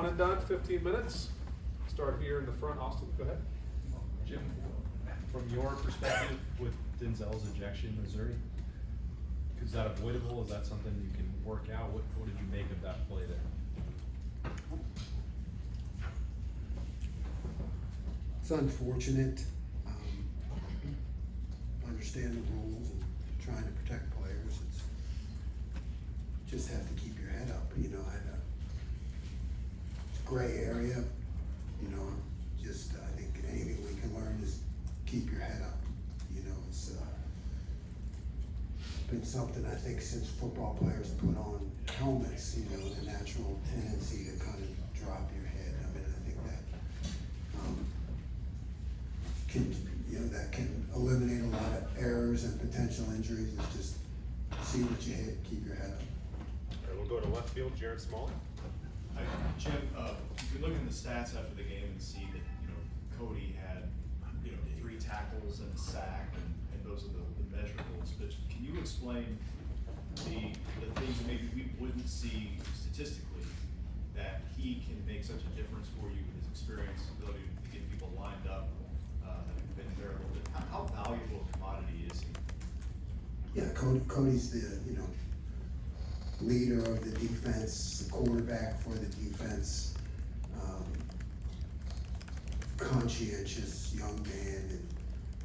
one and done, 15 minutes. Start here in the front. Austin, go ahead. Jim, from your perspective with Denzel's ejection, is that avoidable? Is that something you can work out? What did you make of that play there? It's unfortunate. Understand the rules and trying to protect players. It's just have to keep your head up. You know, it's a gray area. You know, just I think anything we can learn is keep your head up. You know, it's been something I think since football players put on helmets. You know, the natural tendency to kind of drop your head. I mean, I think that that can eliminate a lot of errors and potential injuries. Is just see what you hit, keep your head up. All right, we'll go to left field, Jared Smalley. Jim, you can look in the stats after the game and see that, Cody had, 3 tackles and a sack, and those are the measurables. But can you explain the things that maybe we wouldn't see statistically that he can make such a difference for you with his experience, ability to get people lined up, have been there a little bit. How valuable a commodity is he? Yeah, Cody's the leader of the defense, the quarterback for the defense, conscientious young man, and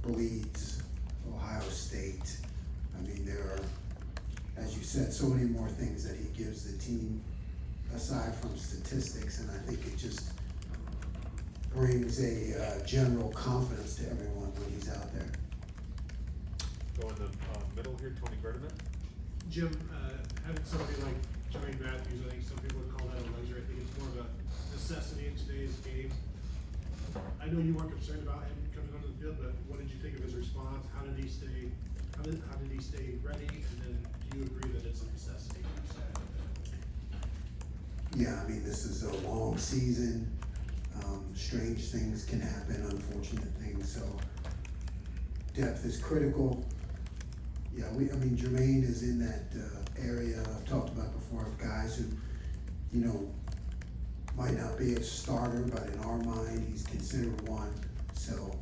bleeds Ohio State. I mean, there are, as you said, so many more things that he gives the team aside from statistics, and I think it just brings a general confidence to everyone when he's out there. Go in the middle here, Tony Bertiman. Jim, having somebody like Jermaine Matthews, I think some people would call that a luxury. I think it's more of a necessity in today's game. I know you weren't concerned about him coming onto the field, but what did you think of his response? How did he stay ready? And then do you agree that it's a necessity? Yeah, I mean, this is a long season. Strange things can happen, unfortunate things. So depth is critical. Yeah, Jermaine is in that area I've talked about before of guys who, might not be a starter, but in our mind, he's considered one. So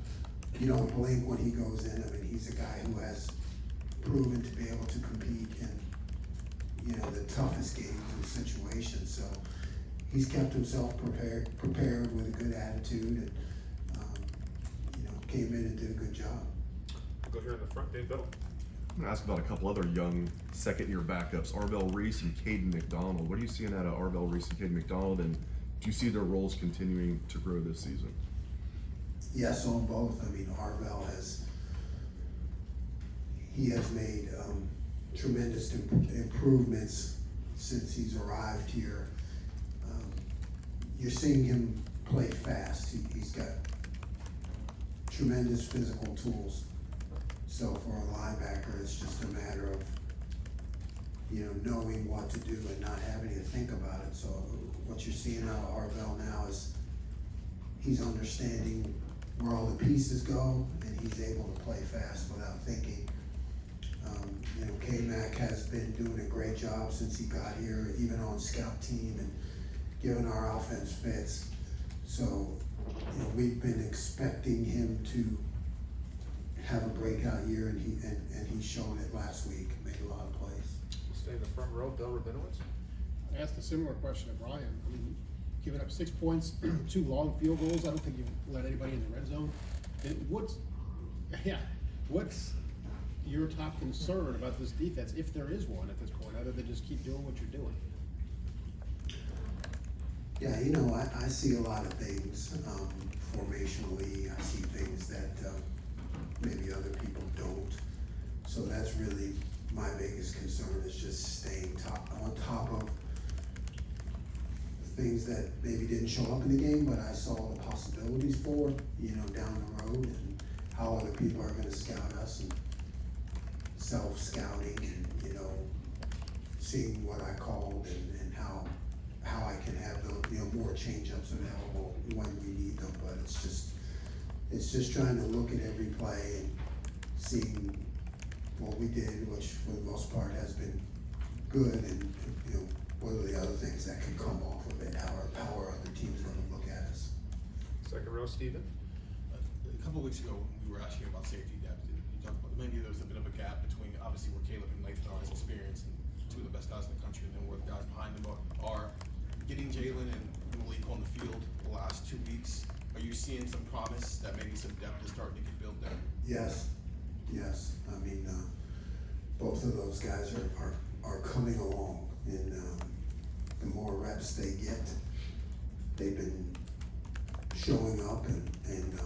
you don't blink when he goes in. I mean, he's a guy who has proven to be able to compete in, the toughest games and situations. So he's kept himself prepared with a good attitude, and came in and did a good job. We'll go here in the front, Dave Biddle. I'm going to ask about a couple other young second-year backups, Arvell Reese and Caden McDonald. What are you seeing out of Arvell Reese and Caden McDonald, and do you see their roles continuing to grow this season? Yes, on both. I mean, Arvell has made tremendous improvements since he's arrived here. You're seeing him play fast. He's got tremendous physical tools. So for a linebacker, it's just a matter of, knowing what to do and not having to think about it. So what you're seeing out of Arvell now is he's understanding where all the pieces go, and he's able to play fast without thinking. K-Mac has been doing a great job since he got here, even on scout team, and giving our offense fits. So, we've been expecting him to have a breakout year, and he showed it last week. Made a lot of plays. We'll stay in the front row, Bill Rabinowitz. I asked a similar question of Ryan. I mean, giving up 6 points, 2 long field goals. I don't think you've let anybody in the red zone. What's your top concern about this defense, if there is one at this point, other than just keep doing what you're doing? Yeah, I see a lot of things formationally. I see things that maybe other people don't. So that's really my biggest concern, is just staying on top of things that maybe didn't show up in the game, but I saw the possibilities for, down the road, and how other people are going to scout us, and self-scouting, and, seeing what I called, and how I can have the, more change-ups available when we need them. But it's just trying to look at every play and seeing what we did, which for the most part has been good, and what are the other things that could come off of it, how are other Steven. A couple of weeks ago, when we were asking about safety depth, you talked about maybe there's a bit of a gap between obviously where Caleb and Lathan are as experience and two of the best guys in the country, and then where the guys behind them are. Getting Jalen and Malik on the field the last 2 weeks, are you seeing some promise that maybe some depth is starting to get built there? Yes, yes. I mean, both of those guys are coming along, and the more reps they get, they've been showing up and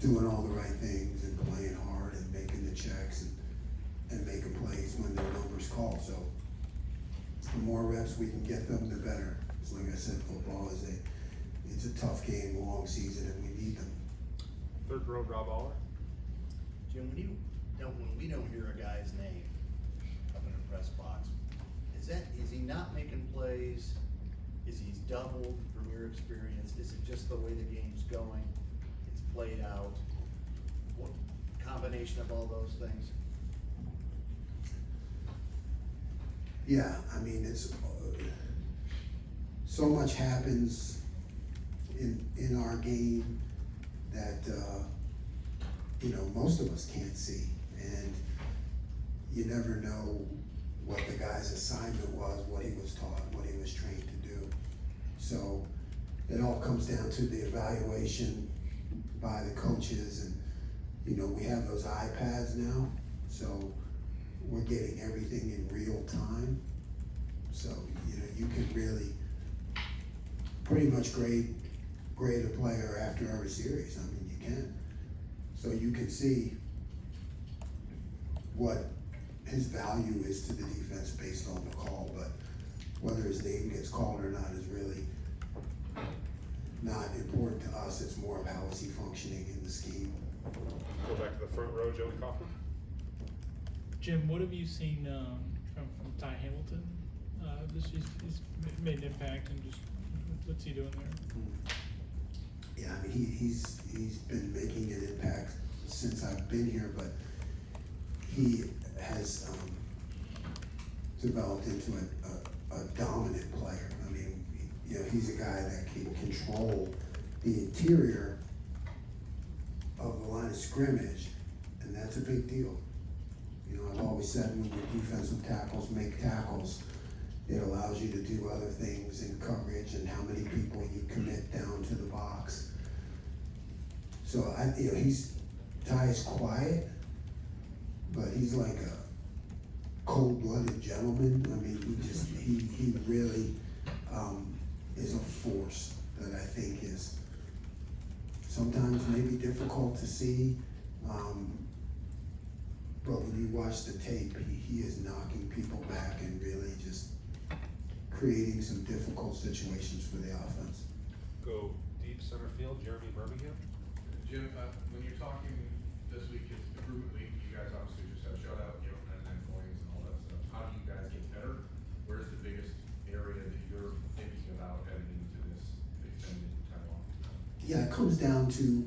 doing all the right things and playing hard and making the checks and making plays when their number's called. So the more reps we can get them, the better. It's like I said, football is it's a tough game, a long season, and we need them. Third row, Rob Aller. Jim, when we don't hear a guy's name up in the press box, is he not making plays? Is he doubled from your experience? Is it just the way the game's going? It's played out? What combination of all those things? Yeah, I mean, it's so much happens in our game that most of us can't see, and you never know what the guy's assignment was, what he was taught, what he was trained to do. So it all comes down to the evaluation by the coaches, and we have those iPads now, so we're getting everything in real time. So you can really pretty much grade a player after every series. I mean, you can. So you can see what his value is to the defense based on the call, but whether his name gets called or not is really not important to us. It's more of how is he functioning in the scheme. Go back to the front row, Joey Kaufman. Jim, what have you seen from Ty Hamilton? He's made an impact, and just what's he doing there? Yeah, I mean, he's been making an impact since I've been here, but he has developed into a dominant player. I mean, he's a guy that can control the interior of the line of scrimmage, and that's a big deal. I've always said when your defensive tackles make tackles, it allows you to do other things in coverage and how many people you commit down to the box. So Ty's quiet, but he's like a cold-blooded gentleman. I mean, he really is a force that I think is sometimes maybe difficult to see. But when you watch the tape, he is knocking people back and really just creating some difficult situations for the offense. Go deep center field, Jeremy Birmingham. Jim, when you're talking this week is improvement week, you guys obviously just had a shutout, and then points and all that stuff. How do you guys get better? Where's the biggest area that you're thinking about heading into this extended time off? Yeah, it comes down to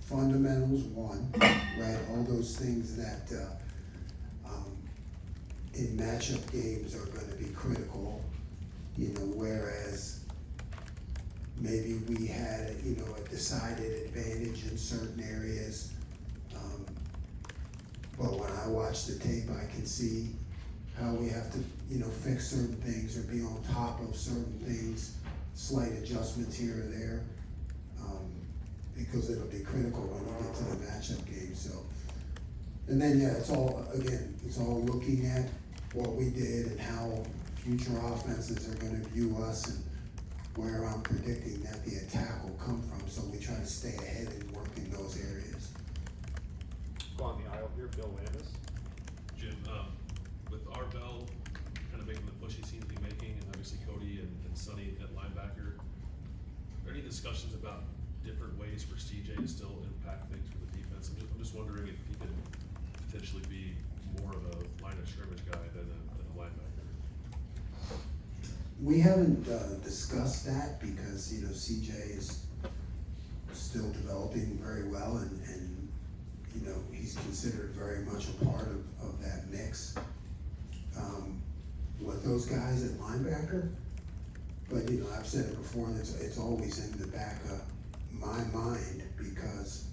fundamentals, one, right? All those things that in matchup games are going to be critical, whereas maybe we had a decided advantage in certain areas. But when I watch the tape, I can see how we have to, fix certain things or be on top of certain things, slight adjustments here or there. Because it'll be critical when we get to the matchup game. So, and then it's all looking at what we did and how future offenses are going to view us and where I'm predicting that the attack will come from. So we try to stay ahead and work in those areas. Go on the aisle here, Bill Landis. Jim, with Arbel kind of making the push he seems to be making, and obviously Cody and Sonny at linebacker, are there any discussions about different ways for CJ to still impact things for the defense? I'm just wondering if he could potentially be more of a line of scrimmage guy than a linebacker. We haven't discussed that because CJ is still developing very well, and he's considered very much a part of that mix. With those guys at linebacker, But, you know, I've said it before, and it's always in the back of my mind because,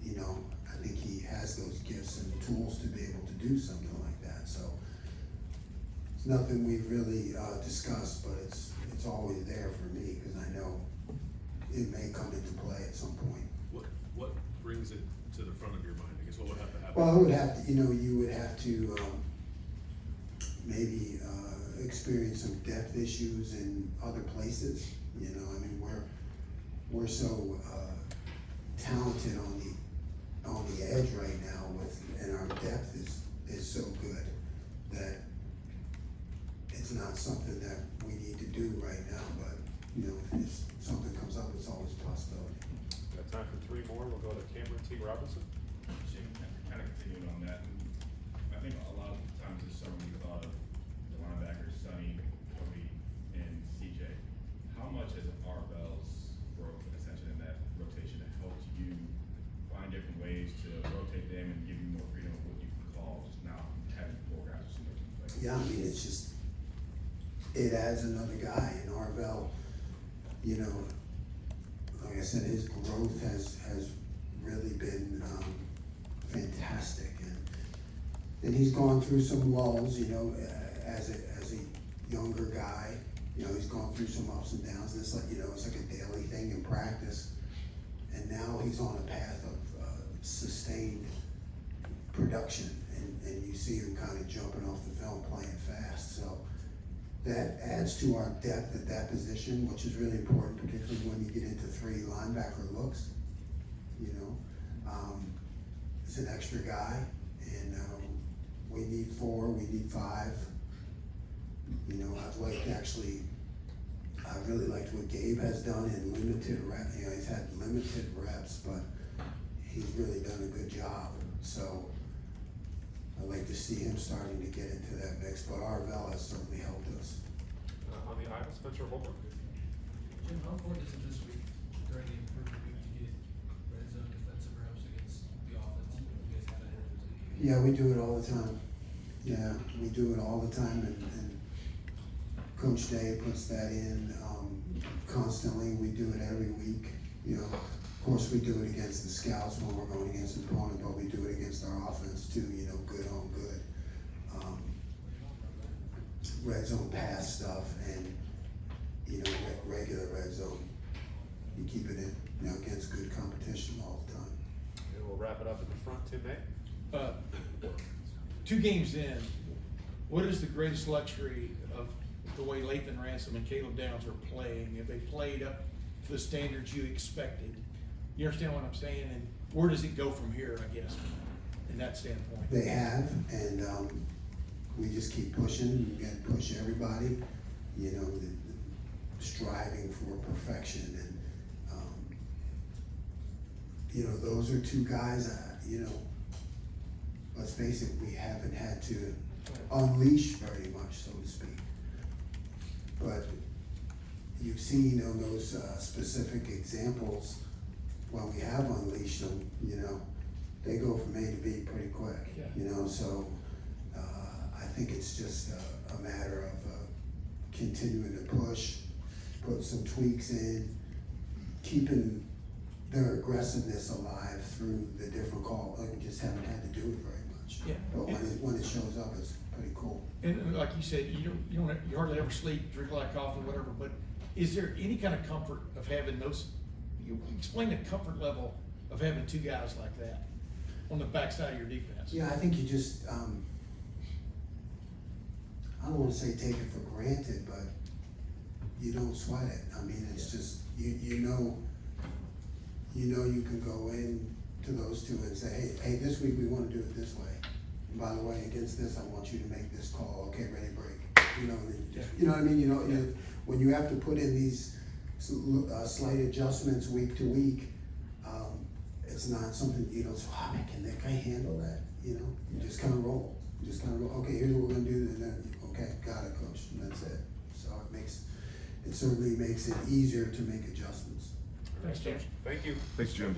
you know, I think he has those gifts and tools to be able to do something like that, so. It's nothing we've really, discussed, but it's always there for me, cause I know it may come into play at some point. What brings it to the front of your mind? I guess what would have to happen? Well, it would have to, you know, you would have to, maybe, experience some depth issues in other places, you know, I mean, we're so, talented on the edge right now and our depth is so good that it's not something that we need to do right now, but, you know, if something comes up, it's always a possibility. Got time for 3 more, we'll go to Cameron T. Robinson. Jim, kind of continuing on that, and I think a lot of times this summer we thought of the linebackers, Sonny, Cody, and CJ. How much has Arbell's growth and ascension in that rotation helped you find different ways to rotate them and give you more freedom of what you can call just now having 4 guys or so much in play? Yeah, I mean, it's just, it adds another guy, and Arbell, you know, like I said, his growth has really been, fantastic, and he's gone through some lulls, you know, as a younger guy, you know, he's gone through some ups and downs, and it's like, you know, it's like a daily thing in practice, and now he's on a path of, sustained production, and you see him kind of jumping off the film, playing fast, so that adds to our depth at that position, which is really important, particularly when you get into 3 linebacker looks, you know. It's an extra guy, and we need 4, we need 5. You know, I really liked what Gabe has done in limited reps. You know, he's had limited reps, but he's really done a good job. So I'd like to see him starting to get into that mix, but Arbell has certainly helped us. On the aisle, Spencer Holbrook. Jim, how important is it this week during the improvement week to get red zone defensive reps against the offense? You guys have it. Yeah, we do it all the time. Yeah, we do it all the time, and Coach Day puts that in constantly. We do it every week. You know, of course, we do it against the scouts when we're going against an opponent, but we do it against our offense too. You know, good on good. Red zone pass stuff, and you know, regular red zone. You keep it in, you know, against good competition all the time. And we'll wrap it up in the front, Tim May. 2 games in, what is the greatest luxury of the way Lathan Ransom and Caleb Downs are playing? Have they played up to the standards you expected? You understand what I'm saying? And where does it go from here, I guess, in that standpoint? They have, and we just keep pushing. We got to push everybody, you know, striving for perfection. And, you know, those are 2 guys, you know, let's face it, we haven't had to unleash very much, so to speak. But you've seen on those specific examples, when we have unleashed them, you know, they go from A to B pretty quick, Yeah. you know, so I think it's just a matter of continuing to push, put some tweaks in, keeping their aggressiveness alive through the different call. Like, we just haven't had to do it very much. Yeah. But when it shows up, it's pretty cool. And like you said, you hardly ever sleep, drink a lot of coffee, whatever, but is there any kind of comfort of having those, you explain the comfort level of having 2 guys like that on the backside of your defense? Yeah, I think you just, I don't wanna say take it for granted, but you don't sweat it. I mean, it's just, you know you can go in to those 2 and say, hey, this week we wanna do it this way. And by the way, against this, I want you to make this call. Okay, ready, break. You know, you know what I mean? You know, when you have to put in these slight adjustments week to week, it's not something you don't say, oh man, can that guy handle that? You know, you just kind of roll. Okay, here's what we're gonna do, and then, okay, got it, coach, and that's it. So it certainly makes it easier to make adjustments. Thanks, James. Thank you. Thanks, Jim.